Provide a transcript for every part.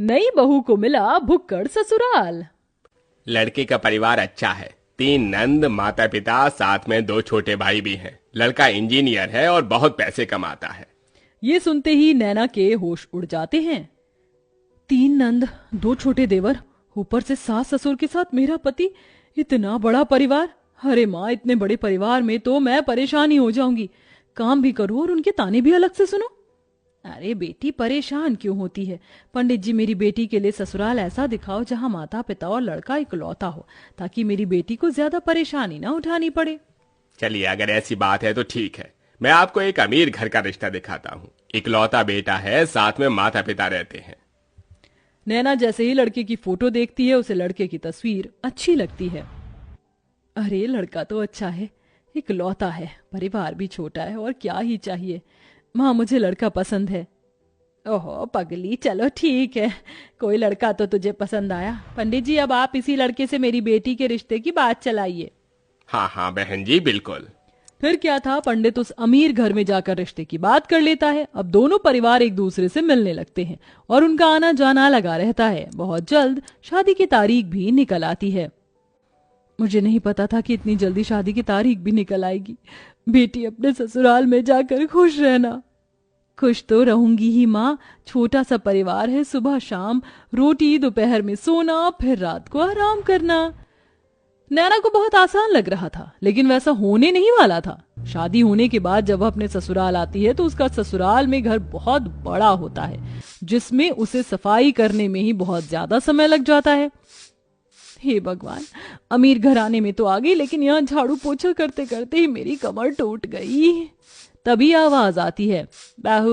नई बहू को मिला भुक्कड़ ससुराल। लड़के का परिवार अच्छा है, 3 नंद, माता पिता, साथ में 2 छोटे भाई भी हैं। लड़का इंजीनियर है और बहुत पैसे कमाता है। ये सुनते ही नैना के होश उड़ जाते हैं। 3 नंद, 2 छोटे देवर, ऊपर से सास ससुर के साथ मेरा पति, इतना बड़ा परिवार। अरे माँ, इतने बड़े परिवार में तो मैं परेशान ही हो जाऊंगी। काम भी करूं और उनके ताने भी अलग से सुनो। अरे बेटी, परेशान क्यों होती है? पंडित जी, मेरी बेटी के लिए ससुराल ऐसा दिखाओ जहां माता पिता और लड़का इकलौता हो, ताकि मेरी बेटी को ज्यादा परेशानी ना उठानी पड़े। चलिए, अगर ऐसी बात है तो ठीक है, मैं आपको एक अमीर घर का रिश्ता दिखाता हूँ। इकलौता बेटा है, साथ में माता पिता रहते हैं। नैना जैसे ही लड़के की फोटो देखती है, उसे लड़के की तस्वीर अच्छी लगती है। अरे लड़का तो अच्छा है, इकलौता है, परिवार भी छोटा है, और क्या ही चाहिए। माँ, मुझे लड़का पसंद है। ओहो पगली, चलो ठीक है, कोई लड़का तो तुझे पसंद आया। पंडित जी, अब आप इसी लड़के से मेरी बेटी के रिश्ते की बात चलाइए। हाँ हाँ बहन जी, बिल्कुल। फिर क्या था, पंडित उस अमीर घर में जाकर रिश्ते की बात कर लेता है। अब दोनों परिवार एक दूसरे से मिलने लगते हैं और उनका आना जाना लगा रहता है। बहुत जल्द शादी की तारीख भी निकल आती है। मुझे नहीं पता था कि इतनी जल्दी शादी की तारीख भी निकल आएगी। बेटी, अपने ससुराल में जाकर खुश रहना। खुश तो रहूंगी ही माँ, छोटा सा परिवार है, सुबह शाम रोटी, दोपहर में सोना, फिर रात को आराम करना। नैना को बहुत आसान लग रहा था, लेकिन वैसा होने नहीं वाला था। शादी होने के बाद जब वह अपने ससुराल आती है तो उसका ससुराल में घर बहुत बड़ा होता है, जिसमें उसे सफाई करने में ही बहुत ज्यादा समय लग जाता है। हे भगवान, अमीर घराने में तो आ गई, लेकिन यहाँ झाड़ू पोछा करते करते ही मेरी कमर टूट गई। तभी आवाज आती है, बहू,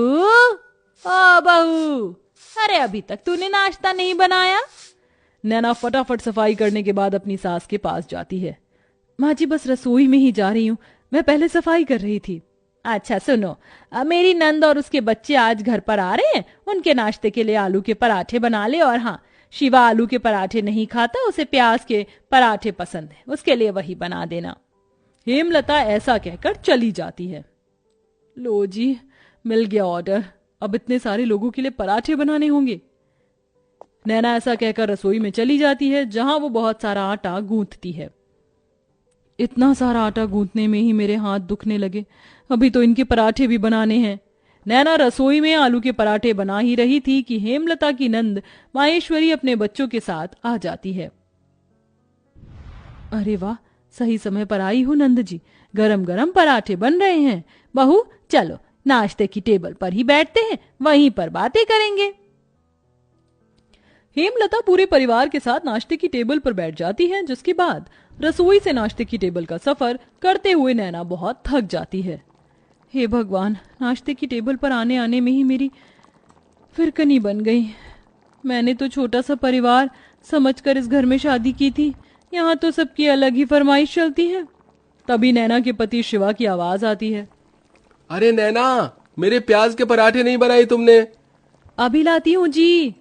ओ बहू, अरे अभी तक तूने नाश्ता नहीं बनाया? नैना फटाफट सफाई करने के बाद अपनी सास के पास जाती है। माँ जी, बस रसोई में ही जा रही हूँ, मैं पहले सफाई कर रही थी। अच्छा सुनो, मेरी नंद और उसके बच्चे आज घर पर आ रहे हैं, उनके नाश्ते के लिए आलू के पराठे बना ले। और हाँ, शिवा आलू के पराठे नहीं खाता, उसे प्याज के पराठे पसंद है, उसके लिए वही बना देना। हेमलता ऐसा कहकर चली जाती है। लो जी, मिल गया ऑर्डर, अब इतने सारे लोगों के लिए पराठे बनाने होंगे। नैना ऐसा कहकर रसोई में चली जाती है, जहां वो बहुत सारा आटा गूंथती है। इतना सारा आटा गूंथने में ही मेरे हाथ दुखने लगे, अभी तो इनके पराठे भी बनाने हैं। नैना रसोई में आलू के पराठे बना ही रही थी कि हेमलता की नंद माहेश्वरी अपने बच्चों के साथ आ जाती है। अरे वाह, सही समय पर आई हो नंद जी, गरम गरम पराठे बन रहे हैं। बहू, चलो नाश्ते की टेबल पर ही बैठते हैं, वहीं पर बातें करेंगे। हेमलता पूरे परिवार के साथ नाश्ते की टेबल पर बैठ जाती है, जिसके बाद रसोई से नाश्ते की टेबल का सफर करते हुए नैना बहुत थक जाती है। हे भगवान, नाश्ते की टेबल पर आने आने में ही मेरी फिरकनी बन गई। मैंने तो छोटा सा परिवार समझकर इस घर में शादी की थी, यहाँ तो सबकी अलग ही फरमाइश चलती है। तभी नैना के पति शिवा की आवाज आती है। अरे नैना, मेरे प्याज के पराठे नहीं बनाए तुमने? अभी लाती हूँ जी।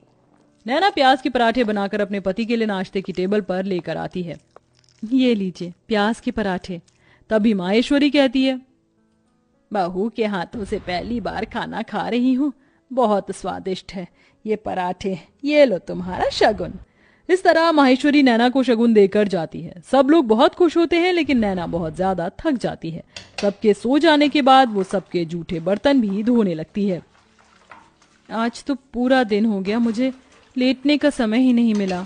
नैना प्याज के पराठे बनाकर अपने पति के लिए नाश्ते की टेबल पर लेकर आती है। ये लीजिए प्याज के पराठे। तभी माहेश्वरी कहती है, बहू के हाथों से पहली बार खाना खा रही हूँ, बहुत स्वादिष्ट है ये पराठे, ये लो तुम्हारा शगुन। इस तरह माहेश्वरी नैना को शगुन देकर जाती है। सब लोग बहुत खुश होते हैं, लेकिन नैना बहुत ज्यादा थक जाती है। सबके सो जाने के बाद वो सबके जूठे बर्तन भी धोने लगती है। आज तो पूरा दिन हो गया, मुझे लेटने का समय ही नहीं मिला।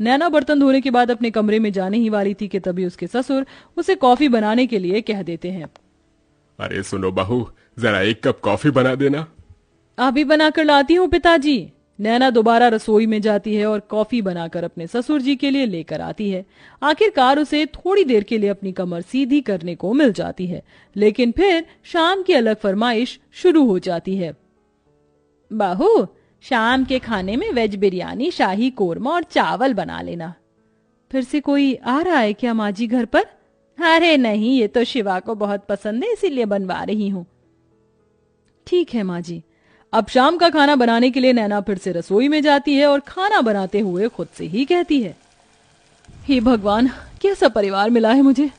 नैना बर्तन धोने के बाद अपने कमरे में जाने ही वाली थी कि तभी उसके ससुर उसे कॉफी बनाने के लिए कह देते हैं। अरे सुनो बहू, जरा 1 कप कॉफी बना देना। अभी बनाकर लाती हूँ पिताजी। नैना दोबारा रसोई में जाती है और कॉफी बनाकर अपने ससुर जी के लिए लेकर आती है। आखिरकार उसे थोड़ी देर के लिए अपनी कमर सीधी करने को मिल जाती है, लेकिन फिर शाम की अलग फरमाइश शुरू हो जाती है। बहू, शाम के खाने में वेज बिरयानी, शाही कोरमा और चावल बना लेना। फिर से कोई आ रहा है क्या माँ जी घर पर? अरे नहीं, ये तो शिवा को बहुत पसंद है, इसीलिए बनवा रही हूँ। ठीक है माँ जी। अब शाम का खाना बनाने के लिए नैना फिर से रसोई में जाती है और खाना बनाते हुए खुद से ही कहती है, हे भगवान, कैसा परिवार मिला है मुझे।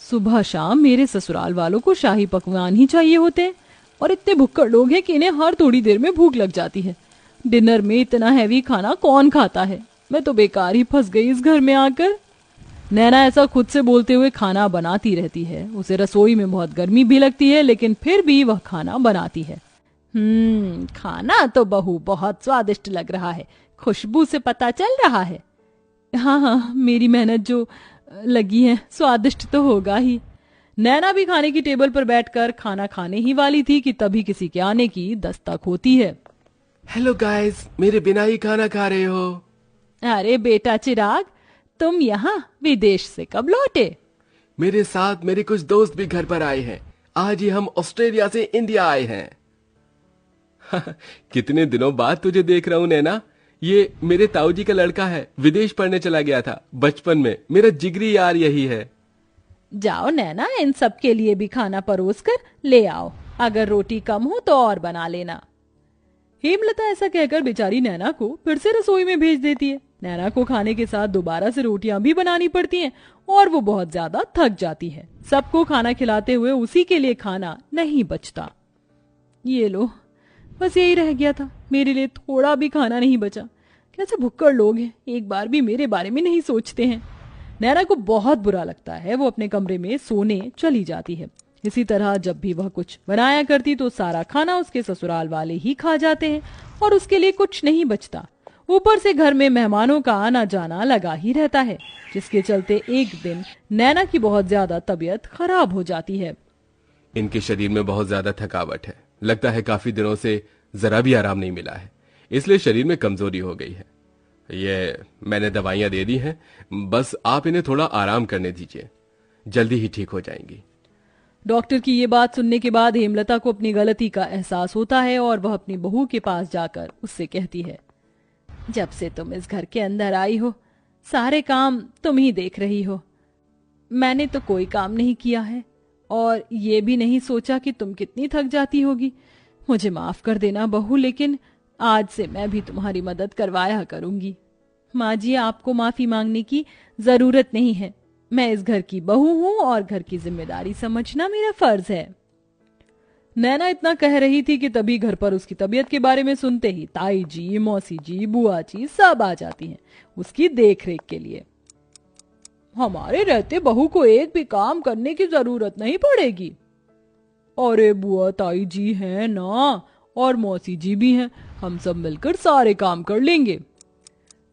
सुबह शाम मेरे ससुराल वालों को शाही पकवान ही चाहिए होते हैं, और इतने भुक्कड़ लोग हैं कि इन्हें हर थोड़ी देर में भूख लग जाती है। डिनर में इतना हैवी खाना कौन खाता है? मैं तो बेकार ही फंस गई इस घर में आकर। नैना ऐसा खुद से बोलते हुए खाना बनाती रहती है। उसे रसोई में बहुत गर्मी भी लगती है, लेकिन फिर भी वह खाना बनाती है। खाना तो बहू बहुत स्वादिष्ट लग रहा है, खुशबू से पता चल रहा है। हाँ हाँ, मेरी मेहनत जो लगी है, स्वादिष्ट तो होगा ही। नैना भी खाने की टेबल पर बैठकर खाना खाने ही वाली थी कि तभी किसी के आने की दस्तक होती है। हेलो गाइस, मेरे बिना ही खाना खा रहे हो? अरे बेटा चिराग, तुम यहाँ विदेश से कब लौटे? मेरे साथ मेरे कुछ दोस्त भी घर पर आए हैं। आज ही हम ऑस्ट्रेलिया से इंडिया आए हैं। कितने दिनों बाद तुझे देख रहा हूं नैना। ये मेरे ताऊ जी का लड़का है, विदेश पढ़ने चला गया था बचपन में। मेरा जिगरी यार यही है। जाओ नैना, इन सब के लिए भी खाना परोस कर ले आओ। अगर रोटी कम हो तो और बना लेना। हेमलता ऐसा कहकर बेचारी नैना को फिर से रसोई में भेज देती है। नैना को खाने के साथ दोबारा से रोटियां भी बनानी पड़ती हैं और वो बहुत ज्यादा थक जाती है। सबको खाना खिलाते हुए उसी के लिए खाना नहीं बचता। ये लो, बस यही रह गया था, मेरे लिए थोड़ा भी खाना नहीं बचा। कैसे भुक्कड़ लोग हैं, एक बार भी मेरे बारे में नहीं सोचते हैं। नैना को बहुत बुरा लगता है। वो अपने कमरे में सोने चली जाती है। इसी तरह जब भी वह कुछ बनाया करती तो सारा खाना उसके ससुराल वाले ही खा जाते हैं और उसके लिए कुछ नहीं बचता। ऊपर से घर में मेहमानों का आना जाना लगा ही रहता है, जिसके चलते एक दिन नैना की बहुत ज्यादा तबीयत खराब हो जाती है। इनके शरीर में बहुत ज्यादा थकावट है। लगता है काफी दिनों से जरा भी आराम नहीं मिला है, इसलिए शरीर में कमजोरी हो गई है। ये मैंने दवाइयां दे दी हैं, बस आप इन्हें थोड़ा आराम करने दीजिए, जल्दी ही ठीक हो जाएंगी। डॉक्टर की ये बात सुनने के बाद हेमलता को अपनी गलती का एहसास होता है और वह अपनी बहू के पास जाकर उससे कहती है, जब से तुम इस घर के अंदर आई हो, सारे काम तुम ही देख रही हो। मैंने तो कोई काम नहीं किया है और ये भी नहीं सोचा कि तुम कितनी थक जाती होगी। मुझे माफ कर देना बहू, लेकिन आज से मैं भी तुम्हारी मदद करवाया करूंगी। माँ जी, आपको माफी मांगने की जरूरत नहीं है। मैं इस घर की बहू हूं और घर की जिम्मेदारी समझना मेरा फर्ज है। नैना इतना कह रही थी कि तभी घर पर उसकी तबीयत के बारे में सुनते ही ताई जी, मौसी जी, बुआ जी सब आ जाती हैं उसकी देखरेख के लिए। हमारे रहते बहू को एक भी काम करने की जरूरत नहीं पड़ेगी। अरे बुआ ताई जी हैं ना, और मौसी जी भी हैं, हम सब मिलकर सारे काम कर लेंगे।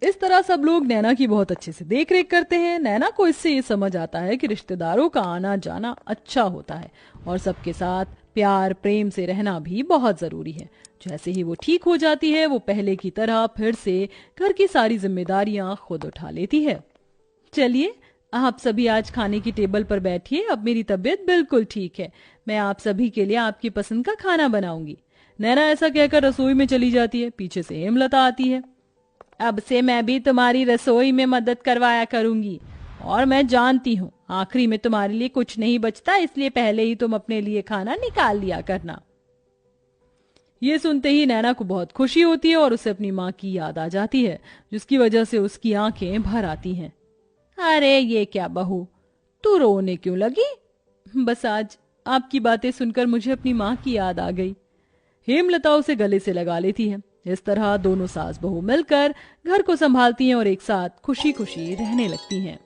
इस तरह सब लोग नैना की बहुत अच्छे से देखरेख करते हैं। नैना को इससे ये समझ आता है कि रिश्तेदारों का आना जाना अच्छा होता है और सबके साथ प्यार प्रेम से रहना भी बहुत जरूरी है। जैसे ही वो ठीक हो जाती है, वो पहले की तरह फिर से घर की सारी जिम्मेदारियां खुद उठा लेती है। चलिए, आप सभी आज खाने की टेबल पर बैठिए। अब मेरी तबीयत बिल्कुल ठीक है। मैं आप सभी के लिए आपकी पसंद का खाना बनाऊंगी। नैना ऐसा कहकर रसोई में चली जाती है। पीछे से हेमलता आती है। अब से मैं भी तुम्हारी रसोई में मदद करवाया करूंगी और मैं जानती हूँ आखिरी में तुम्हारे लिए कुछ नहीं बचता, इसलिए पहले ही तुम अपने लिए खाना निकाल लिया करना। ये सुनते ही नैना को बहुत खुशी होती है और उसे अपनी माँ की याद आ जाती है, जिसकी वजह से उसकी आंखें भर आती हैं। अरे ये क्या बहू, तू रोने क्यों लगी? बस आज आपकी बातें सुनकर मुझे अपनी माँ की याद आ गई। हेमलता उसे गले से लगा लेती है। इस तरह दोनों सास बहू मिलकर घर को संभालती हैं और एक साथ खुशी खुशी रहने लगती हैं।